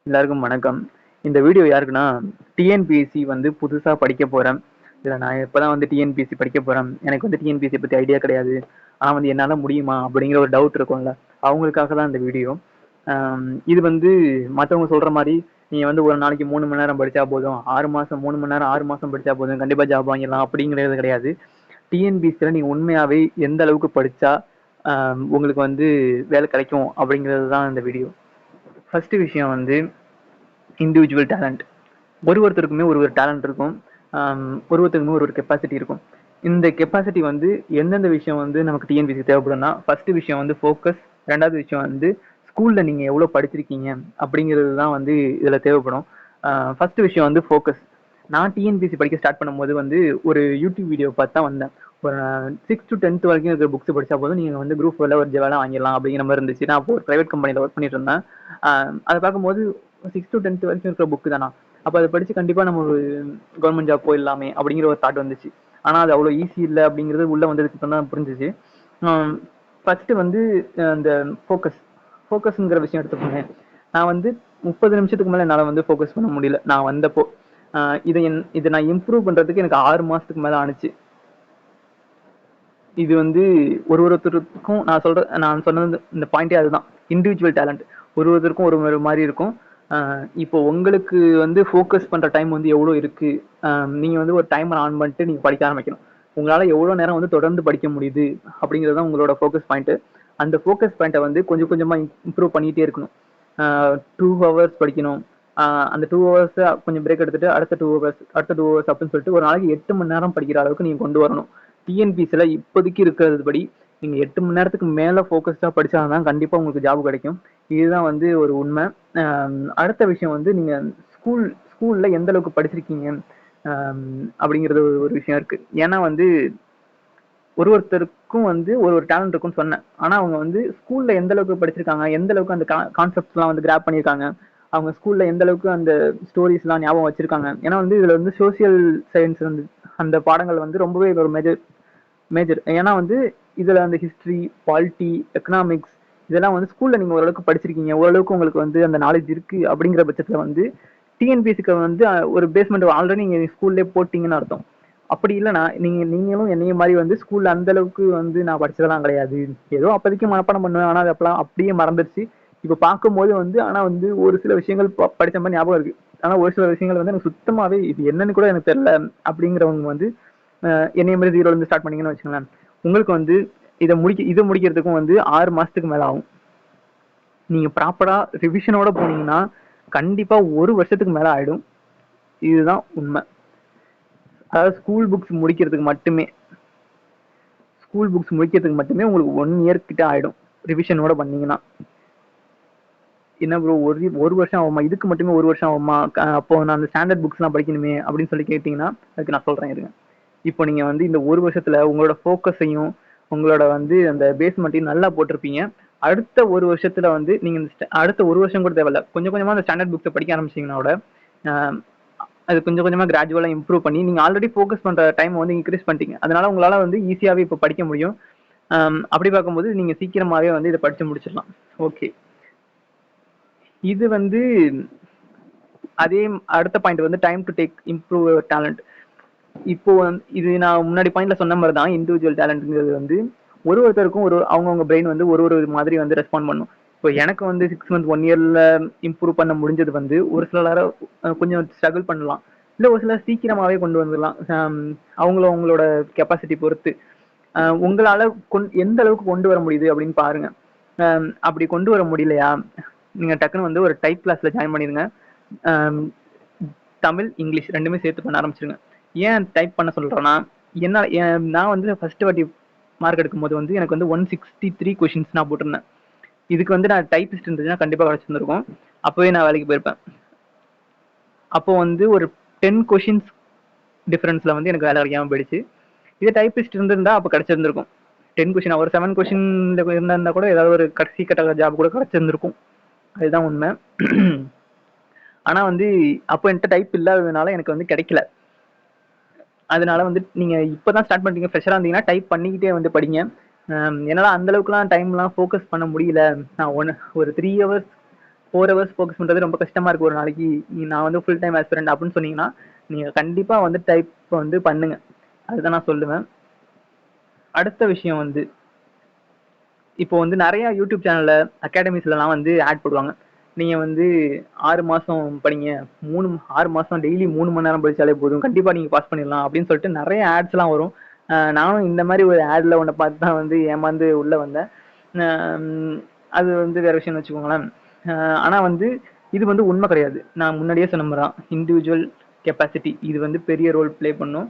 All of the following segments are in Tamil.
எல்லாருக்கும் வணக்கம். இந்த வீடியோ யாருக்குன்னா, டிஎன்பிஎஸ்சி வந்து புதுசா படிக்க போறேன். இல்ல நான் இப்பதான் வந்து டிஎன்பிஎஸ்சி படிக்க போறேன். எனக்கு வந்து டிஎன்பிஎஸ்சி பத்தி ஐடியா கிடையாது. ஆனா வந்து என்னால முடியுமா? அப்படிங்கிற ஒரு டவுட் இருக்கும்ல. அவங்களுக்காக தான் இந்த வீடியோ. இது வந்து மத்தவங்க சொல்ற மாரி, நீங்க வந்து ஒரு நாளைக்கு 3 மணி நேரம் படிச்சா போதும். 6 மாசம் 3 மணி நேரம் 6 மாசம் படிச்சா போதும். கண்டிப்பா ஜாப் வாங்கிடலாம் அப்படிங்கிறது கிடையாது. டிஎன்பிஎஸ்சில நீங்க உண்மையாவே எந்த அளவுக்கு படிச்சா, உங்களுக்கு வந்து வேலை கிடைக்கும் அப்படிங்கிறது தான் இந்த வீடியோ. ஃபர்ஸ்ட் விஷயம் வந்து இண்டிவிஜுவல் டேலண்ட். ஒருத்தருக்குமே ஒரு டேலண்ட் இருக்கும். ஒருத்தருக்குமே ஒரு கெப்பாசிட்டி இருக்கும். இந்த கெப்பாசிட்டி வந்து எந்தெந்த விஷயம் வந்து நமக்கு டிஎன்பிசி தேவைப்படும்னா, ஃபர்ஸ்ட் விஷயம் வந்து ஃபோக்கஸ். ரெண்டாவது விஷயம் வந்து ஸ்கூல்ல நீங்க எவ்வளவு படிச்சிருக்கீங்க அப்படிங்கிறது தான் வந்து இதுல தேவைப்படும். ஃபர்ஸ்ட் விஷயம் வந்து ஃபோக்கஸ். நான் டிஎன்பிசி படிக்க ஸ்டார்ட் பண்ணும்போது வந்து ஒரு யூடியூப் வீடியோ பார்த்து தான் வந்தேன். ஒரு 6 to 10th வரைக்கும் இருக்கிற புக்ஸ் படிச்சா போதும் நீங்க வந்து குரூப் வேலை ஒரு வேலை வாங்கிடலாம் அப்படிங்கிற மாதிரி இருந்துச்சு. நான் அப்போ ஒரு பிரைவேட் கம்பெனில ஒர்க் பண்ணிட்டு இருந்தேன். அதை பார்க்கும்போது 6 to 10th வரைக்கும் இருக்கிற புக் தானா, அப்ப அதை படிச்சு கண்டிப்பா நம்ம ஒரு கவர்மெண்ட் ஜாப் போயிடலாமே அப்படிங்கிற ஒரு தாட் வந்துச்சு. ஆனா அது அவ்வளவு ஈஸி இல்லை அப்படிங்கிறது உள்ள வந்ததுக்கு தான் புரிஞ்சிச்சு. ஃபர்ஸ்ட் வந்து அந்த ஃபோக்கஸ். ஃபோக்கஸ்ங்கிற விஷயம் எடுத்துக்கோங்க. நான் வந்து 30 நிமிஷத்துக்கு மேல என்னால வந்து ஃபோக்கஸ் பண்ண முடியல நான் வந்தப்போ. இதை நான் இம்ப்ரூவ் பண்றதுக்கு எனக்கு 6 மாசத்துக்கு மேல ஆணுச்சு. இது வந்து ஒருத்தருக்கும் நான் சொன்னது இந்த பாயிண்டே அதுதான். Individual talent. ஒருத்தருக்கும் ஒரு மாதிரி இருக்கும். இப்போ உங்களுக்கு வந்து ஃபோக்கஸ் பண்ற டைம் வந்து எவ்வளவு இருக்கு, நீங்க வந்து ஒரு டைமர் ஆன் பண்ணிட்டு நீங்க படிக்க ஆரம்பிக்கணும். உங்களால எவ்வளவு நேரம் வந்து தொடர்ந்து படிக்க முடியுது அப்படிங்கிறது தான் உங்களோட ஃபோக்கஸ் பாயிண்ட். அந்த ஃபோக்கஸ் பாயிண்ட்டை வந்து கொஞ்சம் கொஞ்சமா இம்ப்ரூவ் பண்ணிட்டே இருக்கணும். 2 ஹவர்ஸ் படிக்கணும். அந்த 2 ஹவர்ஸ் கொஞ்சம் பிரேக் எடுத்துட்டு அடுத்த 2 ஹவர்ஸ் அப்படின்னு சொல்லிட்டு ஒரு நாளைக்கு 8 மணி நேரம் படிக்கிற அளவுக்கு நீங்க கொண்டு வரணும். டிஎன்பிசில இப்போதைக்கு இருக்கிறது படி நீங்க 8 மணி நேரத்துக்கு மேல ஃபோக்கஸ்டா படிச்சாதான் கண்டிப்பா உங்களுக்கு ஜாப் கிடைக்கும். இதுதான் வந்து ஒரு உண்மை. அடுத்த விஷயம் வந்து நீங்க ஸ்கூல்ல எந்த அளவுக்கு படிச்சிருக்கீங்க அப்படிங்கிறது ஒரு விஷயம் இருக்கு. ஏன்னா வந்து ஒருத்தருக்கும் வந்து ஒரு டேலண்ட் இருக்கும்னு சொன்னேன். ஆனா அவங்க வந்து ஸ்கூல்ல எந்த அளவுக்கு படிச்சிருக்காங்க, எந்த அளவுக்கு அந்த கான்செப்ட்ஸ் எல்லாம் வந்து கிராப் பண்ணிருக்காங்க, அவங்க ஸ்கூல்ல எந்த அளவுக்கு அந்த ஸ்டோரிஸ் எல்லாம் ஞாபகம் வச்சிருக்காங்க. ஏன்னா வந்து இதுல வந்து சோசியல் சயின்ஸ் வந்து அந்த பாடங்கள் வந்து ரொம்பவே ஒரு மேஜர் மேஜர். ஏன்னா வந்து இதுல அந்த ஹிஸ்டரி, பாலிட்டி, எக்கனாமிக்ஸ் இதெல்லாம் வந்து ஸ்கூல்ல நீங்க ஓரளவுக்கு படிச்சிருக்கீங்க, ஓரளவுக்கு உங்களுக்கு வந்து அந்த நாலேஜ் இருக்கு அப்படிங்கிற பட்சத்துல வந்து டிஎன்பிஎஸ்சிக்கு வந்து ஒரு பேஸ்மெண்ட் ஆல்ரெடி நீங்க ஸ்கூல்லே போட்டீங்கன்னு அர்த்தம். அப்படி இல்லைன்னா நீங்களும் என்னைய மாதிரி வந்து ஸ்கூல்ல அந்த அளவுக்கு வந்து நான் படிச்சதெல்லாம் கிடையாது. ஏதோ அப்போதைக்கு மனப்பாடம் பண்ணுவேன். ஆனா அது அப்பெல்லாம் அப்படியே மறந்துருச்சு. இப்ப பார்க்கும்போது வந்து ஆனா வந்து ஒரு சில விஷயங்கள் படிச்ச மாதிரி ஞாபகம் இருக்கு. ஆனா ஒரு சில விஷயங்கள் வந்து எனக்கு சுத்தமாவே இது என்னன்னு கூட எனக்கு தெரியல. அப்படிங்கிறவங்க வந்து என்னைய மாதிரி ஜீரோல இருந்து ஸ்டார்ட் பண்ணீங்கன்னு வச்சுக்கோங்களேன். உங்களுக்கு வந்து இதை முடிக்கிறதுக்கும் வந்து 6 மாசத்துக்கு மேல ஆகும். நீங்க ப்ராப்பரா ரிவிஷனோட போனீங்கன்னா கண்டிப்பா 1 வருஷத்துக்கு மேல ஆயிடும். இதுதான் உண்மை. அதாவது ஸ்கூல் புக்ஸ் முடிக்கிறதுக்கு மட்டுமே உங்களுக்கு 1 இயர் கிட்ட ஆயிடும் ரிவிஷனோட பண்ணீங்கன்னா. என்ன ப்ரோ ஒரு வருஷம் ஆகுமா, இதுக்கு மட்டுமே 1 வருஷம் ஆகுமா, அப்போ நான் அந்த ஸ்டாண்டர்ட் புக்ஸ் எல்லாம் படிக்கணுமே அப்படின்னு சொல்லி கேட்டீங்கன்னா அதுக்கு நான் சொல்றேன் இருங்க. இப்போ நீங்க வந்து இந்த 1 வருஷத்துல உங்களோட ஃபோக்கஸையும் உங்களோட வந்து அந்த பேஸ்மெண்ட்டையும் நல்லா போட்டிருப்பீங்க. அடுத்த 1 வருஷத்துல வந்து நீங்க அடுத்த 1 வருஷம் கூட தேவையில்ல, கொஞ்சம் கொஞ்சமா அந்த ஸ்டாண்டர்ட் புக்ஸை படிக்க ஆரம்பிச்சீங்கன்னா அது கொஞ்சம் கொஞ்சமா கிராஜுவலா இம்ப்ரூவ் பண்ணி நீங்க ஆல்ரெடி ஃபோக்கஸ் பண்ற டைம் வந்து இன்க்ரீஸ் பண்ணிட்டீங்க. அதனால உங்களால வந்து ஈஸியாவே இப்போ படிக்க முடியும். அப்படி பார்க்கும்போது நீங்க சீக்கிரமாவே வந்து இதை படிச்சு முடிச்சிடலாம். ஓகே, இது வந்து அதே அடுத்த பாயிண்ட் வந்து time to take improve talent. இப்போ இது நான் முன்னாடி பாயிண்ட்ல சொன்ன மாதிரி தான். இண்டிவிஜுவல் டேலண்ட்ங்கிறது வந்து ஒருத்தருக்கும் அவங்கவுங்க பிரெயின் வந்து ஒரு மாதிரி வந்து ரெஸ்பாண்ட் பண்ணும். இப்போ எனக்கு வந்து 6 மந்த் 1 இயர்ல இம்ப்ரூவ் பண்ண முடிஞ்சது வந்து ஒரு சிலர் கொஞ்சம் ஸ்ட்ரகிள் பண்ணலாம், இல்ல ஒரு சிலர் சீக்கிரமாவே கொண்டு வந்துடலாம். அவங்களோட கெப்பாசிட்டி பொறுத்து உங்களால எந்த அளவுக்கு கொண்டு வர முடியுது அப்படின்னு பாருங்க. அப்படி கொண்டு வர முடியலையா, நீங்க டக்குன்னு வந்து ஒரு டைப் கிளாஸ்ல ஜாயின் பண்ணிருங்க. தமிழ் இங்கிலீஷ் ரெண்டுமே சேர்த்து பண்ண ஆரம்பிச்சிருங்க. ஏன் டைப் பண்ண சொல்றேன்னா, நான் வந்து ஃபர்ஸ்ட் வாட்டி மார்க் எடுக்கும் போது வந்து எனக்கு வந்து 163 கொஸ்டின்ஸ் நான் போட்டிருந்தேன். இதுக்கு வந்து நான் டைப்பிஸ்ட் இருந்துச்சுன்னா கண்டிப்பா கிடைச்சிருந்திருக்கும். அப்பவே நான் வேலைக்கு போயிருப்பேன். அப்போ வந்து ஒரு 10 கொஸ்டின்ஸ் டிஃபரன்ஸ்ல வந்து எனக்கு வேலை கிடைக்காம போயிடுச்சு. இதே டைப்பிஸ்ட் இருந்திருந்தா அப்போ கிடைச்சிருந்திருக்கும். 10 கொஸ்டின் ஒரு 7 கொஸ்டின்ல இருந்தா கூட ஏதாவது ஒரு கடைசி கட்ட ஜாப் கூட கிடைச்சிருந்திருக்கும். அதுதான் உண்மை. ஆனா வந்து அப்போ என்கிட்ட டைப் இல்லாததுனால எனக்கு வந்து கிடைக்கல. அதனால வந்து நீங்க இப்பதான் ஸ்டார்ட் பண்றீங்க, ஃப்ரெஷரா இருந்தீங்கன்னா டைப் பண்ணிக்கிட்டே வந்து படிங்க. என்னால அந்த அளவுக்குலாம் டைம்லாம் ஃபோக்கஸ் பண்ண முடியல. நான் ஒரு 3 ஹவர்ஸ் 4 ஹவர்ஸ் ஃபோக்கஸ் பண்றது ரொம்ப கஷ்டமா இருக்கு ஒரு நாளைக்கு, நான் வந்து ஃபுல் டைம் ஆஸ்பிரண்ட் அப்படின்னு சொன்னீங்கன்னா நீங்க கண்டிப்பா வந்து டைப் வந்து பண்ணுங்க. அதுதான் நான் சொல்லுவேன். அடுத்த விஷயம் வந்து இப்போ வந்து நிறைய யூடியூப் சேனல்ல அகாடமிஸ்லாம் வந்து ஆட் போடுவாங்க. நீங்க வந்து 6 மாசம் படிங்க, 6 மாசம் டெய்லி 3 மணி நேரம் படிச்சாலே போதும், கண்டிப்பா நீங்க பாஸ் பண்ணிடலாம் அப்படின்னு சொல்லிட்டு நிறைய ஆட்ஸ்லாம் வரும். நானும் இந்த மாதிரி ஒரு ஆட்ல ஒன்றை பார்த்து தான் வந்து ஏமாந்து உள்ள வந்தேன். அது வந்து வேற விஷயம்னு வச்சுக்கோங்களேன். ஆனா வந்து இது வந்து உண்மை கிடையாது. நான் முன்னாடியே சொன்ன மாதிரி தான், இண்டிவிஜுவல் கெப்பாசிட்டி இது வந்து பெரிய ரோல் ப்ளே பண்ணும்.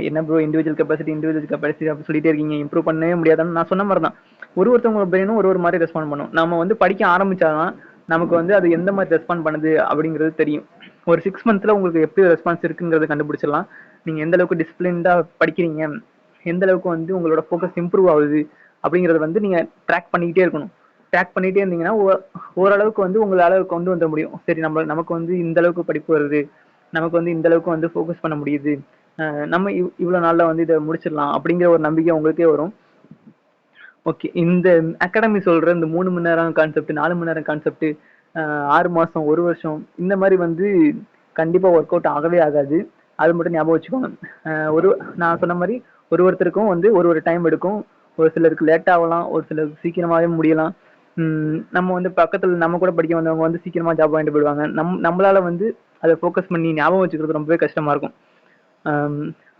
என்ன ப்ரோ இண்டிவிஜுவல் கெப்பாசிட்டி அப்படி சொல்லிட்டே இருக்கீங்க, இம்ப்ரூவ் பண்ணவே முடியாதுன்னு நான் சொன்ன மாதிரி தான். ஒருத்தவங்க பிரெயினும் ஒரு மாதிரி ரெஸ்பாண்ட் பண்ணும். நம்ம வந்து படிக்க ஆரம்பிச்சாதான் நமக்கு வந்து அது எந்த மாதிரி ரெஸ்பாண்ட் பண்ணுது அப்படிங்கிறது தெரியும். ஒரு 6 மந்த்ஸ்ல உங்களுக்கு எப்படி ரெஸ்பான்ஸ் இருக்குங்கிறத கண்டுபிடிச்சிடலாம். நீங்க எந்த அளவுக்கு டிசிப்ளின்டா படிக்கிறீங்க, எந்த அளவுக்கு வந்து உங்களோட ஃபோக்கஸ் இம்ப்ரூவ் ஆகுது அப்படிங்கறத வந்து நீங்க ட்ராக் பண்ணிக்கிட்டே இருக்கணும். ட்ராக் பண்ணிட்டே இருந்தீங்கன்னா ஓரளவுக்கு வந்து உங்களால கொண்டு வந்துட முடியும். சரி நமக்கு வந்து இந்த அளவுக்கு படிப்பு வருது, நமக்கு வந்து இந்த அளவுக்கு வந்து ஃபோக்கஸ் பண்ண முடியுது, நம்ம இவ்வளவு நாள்ல வந்து இதை முடிச்சிடலாம் அப்படிங்கிற ஒரு நம்பிக்கை உங்களுக்கே வரும். ஓகே, இந்த அகாடமி சொல்ற இந்த 3 மணி நேரம் கான்செப்ட், 4 மணி நேரம் கான்செப்ட், 6 மாசம், 1 வருஷம் இந்த மாதிரி வந்து கண்டிப்பா ஒர்க் அவுட் ஆகவே ஆகாது. அது மட்டும் ஞாபகம் வச்சுக்கோங்க. நான் சொன்ன மாதிரி ஒருத்தருக்கும் வந்து ஒரு டைம் எடுக்கும். ஒரு சிலருக்கு லேட் ஆகலாம், ஒரு சிலருக்கு சீக்கிரமாவே முடியலாம். நம்ம வந்து பக்கத்துல நம்ம கூட படிக்க வந்தவங்க வந்து சீக்கிரமா ஜாப் வாங்கிட்டு போயிடுவாங்க. நம்மளால வந்து அதை ஃபோக்கஸ் பண்ணி ஞாபகம் வச்சுக்கிறது ரொம்பவே கஷ்டமா இருக்கும்.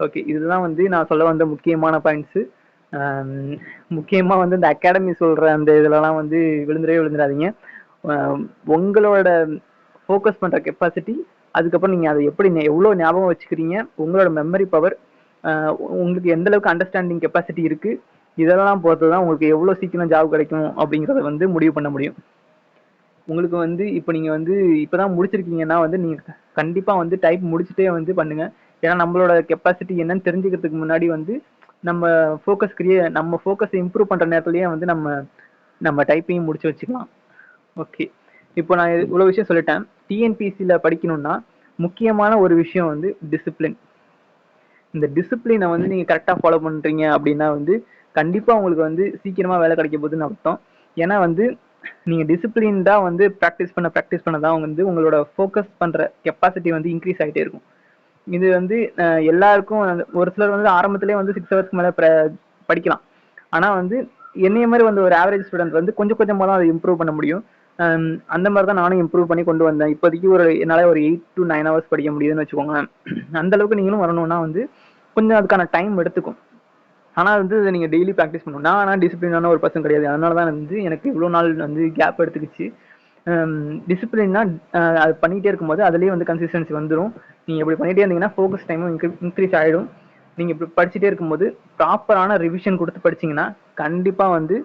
ஓகே, இதுதான் வந்து நான் சொல்ல வந்த முக்கியமான பாயிண்ட்ஸ். முக்கியமா வந்து இந்த அகாடமி சொல்ற அந்த இதுலலாம் வந்து விழுந்துடாதீங்க. உங்களோட ஃபோக்கஸ் பண்ற கெப்பாசிட்டி, அதுக்கப்புறம் நீங்க அதை எப்படி எவ்வளவு ஞாபகம் வச்சுக்கிறீங்க, உங்களோட மெமரி பவர், உங்களுக்கு எந்த அளவுக்கு அண்டர்ஸ்டாண்டிங் கெப்பாசிட்டி இருக்கு, இதெல்லாம் பொறுத்துதான் உங்களுக்கு எவ்வளவு சீக்கிரம் ஜாப் கிடைக்கும் அப்படிங்கறத வந்து முடிவு பண்ண முடியும். உங்களுக்கு வந்து இப்போ நீங்க வந்து இப்பதான் முடிச்சிருக்கீங்கன்னா வந்து நீங்க கண்டிப்பா வந்து டைப் முடிச்சுட்டே வந்து பண்ணுங்க. ஏன்னா நம்மளோட கெப்பாசிட்டி என்னன்னு தெரிஞ்சுக்கிறதுக்கு முன்னாடி வந்து நம்ம ஃபோக்கஸ் இம்ப்ரூவ் பண்ற நேரத்திலேயே வந்து நம்ம டைப்பிங் முடிச்சு வச்சுக்கலாம். ஓகே, இப்போ நான் இவ்வளவு விஷயம் சொல்லிட்டேன். டிஎன்பிசில படிக்கணும்னா முக்கியமான ஒரு விஷயம் வந்து டிசிப்ளின். இந்த டிசிப்ளினை வந்து நீங்க கரெக்டா ஃபாலோ பண்றீங்க அப்படின்னா வந்து கண்டிப்பா உங்களுக்கு வந்து சீக்கிரமா வேலை கிடைக்க போகுதுன்னு அர்த்தம். ஏன்னா வந்து நீங்க டிசிப்ளின்டா வந்து ப்ராக்டிஸ் பண்ணதான் வந்து உங்களோட ஃபோக்கஸ் பண்ற கெப்பாசிட்டி வந்து இன்க்ரீஸ் ஆகிட்டே இருக்கும். இது வந்து எல்லாருக்கும் ஒரு சிலர் வந்து ஆரம்பத்திலேயே வந்து 6 ஹவர்ஸ்க்கு மேல படிக்கலாம். ஆனா வந்து என்னைய மாதிரி வந்து ஒரு ஆவரேஜ் ஸ்டூடெண்ட் வந்து கொஞ்சம் கொஞ்சமா தான் அதை இம்ப்ரூவ் பண்ண முடியும். அந்த மாதிரி தான் நானும் இம்ப்ரூவ் பண்ணி கொண்டு வந்தேன். இப்போதைக்கு என்னால ஒரு 8 to 9 ஹவர்ஸ் படிக்க முடியுதுன்னு வச்சுக்கோங்களேன். அந்த அளவுக்கு நீங்களும் வரணும்னா வந்து கொஞ்சம் அதுக்கான டைம் எடுத்துக்கும். ஆனா வந்து நீங்க டெய்லி ப்ராக்டிஸ் பண்ணணும். நான் ஆனா டிசிப்ளினான ஒரு பர்சன் கிடையாது. அதனாலதான் வந்து எனக்கு இவ்வளவு நாள் வந்து கேப் எடுத்துக்கிச்சு. டிசிப்ளின்னா அது பண்ணிட்டே இருக்கும்போது அதுலயே வந்து கன்சிஸ்டன்சி வந்துடும். நீங்க இப்படி பண்ணிட்டே இருந்தீங்கன்னா ஃபோக்கஸ் டைமும் இன்க்ரீஸ் ஆயிடும். நீங்க இப்படி படிச்சுட்டே இருக்கும்போது ப்ராப்பரான ரிவிஷன் கொடுத்து படிச்சீங்கன்னா கண்டிப்பா வந்து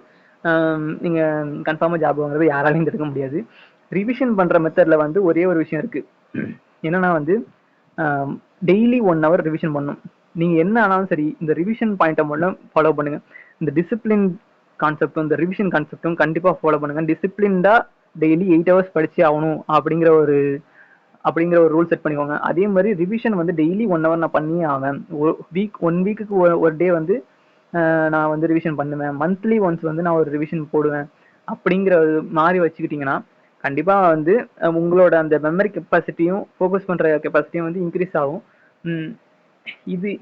நீங்க கன்ஃபார்மா ஜாப் வாங்குறது யாராலையும் தடுக்க முடியாது. ரிவிஷன் பண்ற மெத்தட்ல வந்து ஒரே ஒரு விஷயம் இருக்கு. என்னன்னா வந்து டெய்லி 1 hour ரிவிஷன் பண்ணணும். நீங்க என்ன ஆனாலும் சரி இந்த ரிவிஷன் பாயிண்ட்டை மட்டும் ஃபாலோ பண்ணுங்க. இந்த டிசிப்ளின் கான்செப்டும் இந்த ரிவிஷன் கான்செப்டும் கண்டிப்பா ஃபாலோ பண்ணுங்க. டிசிப்ளின்டா டெய்லி 8 hours படிச்சே ஆகணும் அப்படிங்கிற ஒரு ரூல் செட் பண்ணிக்கோங்க. அதே மாதிரி ரிவிஷன் வந்து டெய்லி 1 hour நான் பண்ணியே ஆவேன். ஒன் வீக்குக்கு ஒரு டே வந்து நான் வந்து ரிவிஷன் பண்ணுவேன். மந்த்லி ஒன்ஸ் வந்து நான் ஒரு ரிவிஷன் போடுவேன். அப்படிங்கிற மாதிரி வச்சுக்கிட்டீங்கன்னா கண்டிப்பா வந்து உங்களோட அந்த மெமரி கெப்பாசிட்டியும் ஃபோக்கஸ் பண்ற கெப்பாசிட்டியும் வந்து இன்க்ரீஸ் ஆகும்.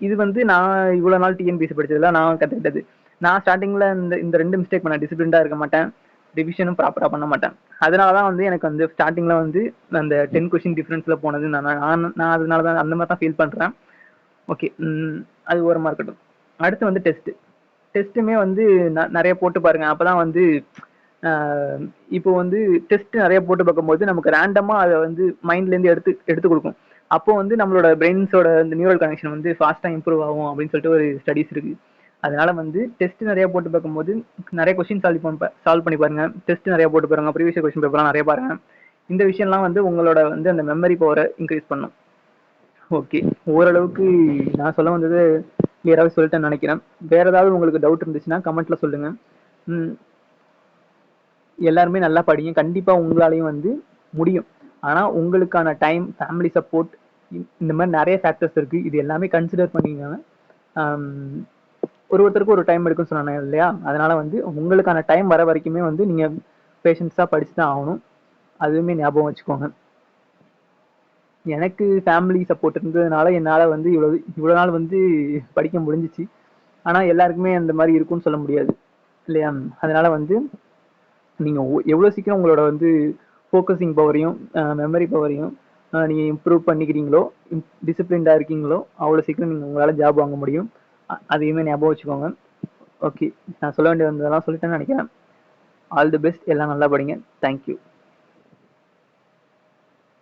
இது வந்து நான் இவ்வளவு நாள் டிஎன்பிசி படிச்சதுல நான் கத்துக்கிட்டது. நான் ஸ்டார்டிங்ல இந்த 2 மிஸ்டேக் பண்ணேன். டிசிப்ளின்டா இருக்க மாட்டேன், ரிவிஷனும் ப்ராப்பரா பண்ண மாட்டேன். அதனாலதான் வந்து எனக்கு வந்து ஸ்டார்டிங்ல வந்து அந்த 10 கொஸ்டின் டிஃபரன்ஸ்ல போனது நான் அதனாலதான் அந்த மாதிரி தான் ஃபீல் பண்றேன். ஓகே, அது ஓரமா இருக்கட்டும். அடுத்து வந்து டெஸ்ட்டுமே வந்து நிறைய போட்டு பாருங்க. அப்பதான் வந்து இப்போ வந்து டெஸ்ட் நிறைய போட்டு பார்க்கும்போது நமக்கு ரேண்டமா அதை வந்து மைண்ட்ல இருந்து எடுத்து கொடுக்கும். அப்போ வந்து நம்மளோட பிரெயின்ஸோட இந்த நியூரல் கனெக்ஷன் வந்து ஃபாஸ்டா இம்ப்ரூவ் ஆகும் அப்படின்னு சொல்லிட்டு ஒரு ஸ்டடிஸ் இருக்கு. அதனால வந்து டெஸ்ட் நிறைய போட்டு பார்க்கும்போது நிறைய கொஸ்டின் சால்வ் பண்ணி பாருங்க. டெஸ்ட் நிறைய போட்டு பாருங்க, ப்ரீவியஸ் கொஸ்டின் பேப்பர்லாம் நிறைய பாருங்க. இந்த விஷயம்லாம் வந்து உங்களோட வந்து அந்த மெமரி பவரை இன்க்ரீஸ் பண்ணும். ஓகே, ஓரளவுக்கு நான் சொல்ல வந்தது கிளியராகவே சொல்லிட்டேன்னு நினைக்கிறேன். வேற ஏதாவது உங்களுக்கு டவுட் இருந்துச்சுன்னா கமெண்ட்ல சொல்லுங்க. எல்லாருமே நல்லா படிங்க. கண்டிப்பா உங்களாலையும் வந்து முடியும். ஆனா உங்களுக்கான டைம், ஃபேமிலி சப்போர்ட், இந்த மாதிரி நிறைய ஃபேக்டர்ஸ் இருக்கு. இது எல்லாமே கன்சிடர் பண்ணிக்கோங்க. ஒருத்தருக்கு ஒரு டைம் எடுக்குன்னு சொன்னாங்க இல்லையா? அதனால வந்து உங்களுக்கான டைம் வர வரைக்குமே வந்து நீங்க பேஷன்ஸா படிச்சுதான் ஆகணும். அதுவுமே ஞாபகம் வச்சுக்கோங்க. எனக்கு ஃபேமிலி சப்போர்ட் இருந்ததுனால என்னால வந்து இவ்வளவு நாள் வந்து படிக்க முடிஞ்சிச்சு. ஆனா எல்லாருக்குமே அந்த மாதிரி இருக்கும்னு சொல்ல முடியாது இல்லையா? அதனால வந்து நீங்க எவ்வளவு சீக்கிரம் உங்களோட வந்து ஃபோக்கஸிங் பவரையும் மெமரி பவரையும் நீங்க இம்ப்ரூவ் பண்ணிக்கிறீங்களோ, டிசிப்ளின்டா இருக்கீங்களோ, அவ்வளவு சீக்கிரம் நீங்க உங்களால ஜாப் வாங்க முடியும். அதையுமே ஞாபகம் வச்சுக்கோங்க. ஓகே, நான் சொல்ல வேண்டியதெல்லாம் சொல்லிட்டேன்னு நினைக்கிறேன். All the best. எல்லாம் நல்லா படிங்க. தேங்க்யூ.